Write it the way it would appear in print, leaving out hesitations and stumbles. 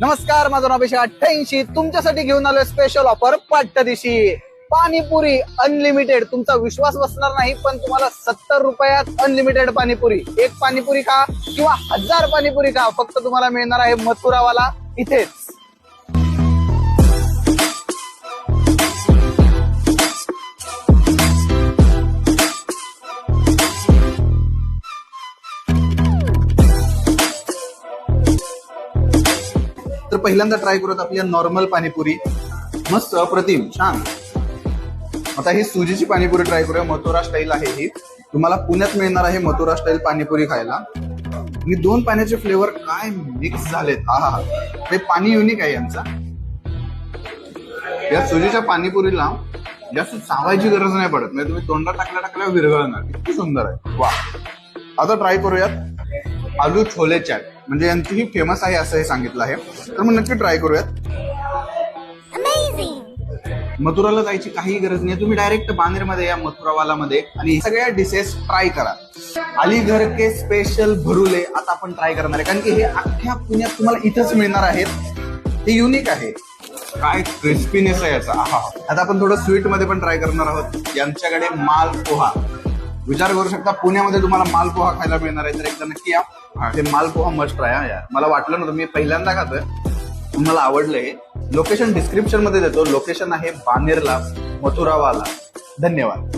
नमस्कार, माझं नाव अभिषेक 88 तुमच्यासाठी घेऊन आलोय स्पेशल ऑफर पाठ्या दिवशी. पाणीपुरी अनलिमिटेड. तुमचा विश्वास बसणार नाही, पण तुम्हाला 70 रुपयात अनलिमिटेड पाणीपुरी. एक पाणीपुरी खा किंवा 1000 पाणीपुरी खा, फक्त तुम्हाला मिळणार आहे मथुरावाला इथेच. तर पहिल्यांदा ट्राय करूयात आपल्या नॉर्मल पाणीपुरी. मस्त अप्रतिम छान. आता ही सुजीची पाणीपुरी ट्राय करूया. मथुरा स्टाईल आहे ही. तुम्हाला पुण्यात मिळणार आहे मथुरा स्टाईल पाणीपुरी खायला. मी दोन पाण्याचे फ्लेवर काय मिक्स झालेत. हा ते पाणी युनिक आहे यांचा. या सुजीच्या पाणीपुरीला जास्त चावायची गरज नाही पडत, म्हणजे तुम्ही तोंडात टाकल्या विरघळणार. इतकी सुंदर आहे. वा. आता ट्राय करूयात आलू छोले चाट. म्हणजे यांची ही फेमस आहे असं हे सांगितलं आहे, तर मग नक्की ट्राय करूयात. मथुराला जायची काही गरज नाही. तुम्ही डायरेक्ट बानेरमध्ये या मथुरावाला मध्ये आणि सगळ्या डिशेस ट्राय करा. अलीघर के स्पेशल भरुले आता आपण ट्राय करणार आहे, कारण की हे अख्ख्या पुण्यात तुम्हाला इथंच मिळणार आहेत. हे युनिक आहे. काय क्रिस्पीनेस आहे याचा. आता आपण थोडं स्वीट मध्ये पण ट्राय करणार आहोत. यांच्याकडे मालपोहा. विचार करू शकता, पुण्यामध्ये तुम्हाला मालपोहा खायला मिळणार आहे, तर एकदा नक्की या. हे मालपोहा मस्ट ट्राय. यार मला वाटलं नव्हतं, मी पहिल्यांदा खातोय, मला आवडलंय. लोकेशन डिस्क्रिप्शन मध्ये देतो. लोकेशन आहे बानेरला, मथुरावाला. धन्यवाद.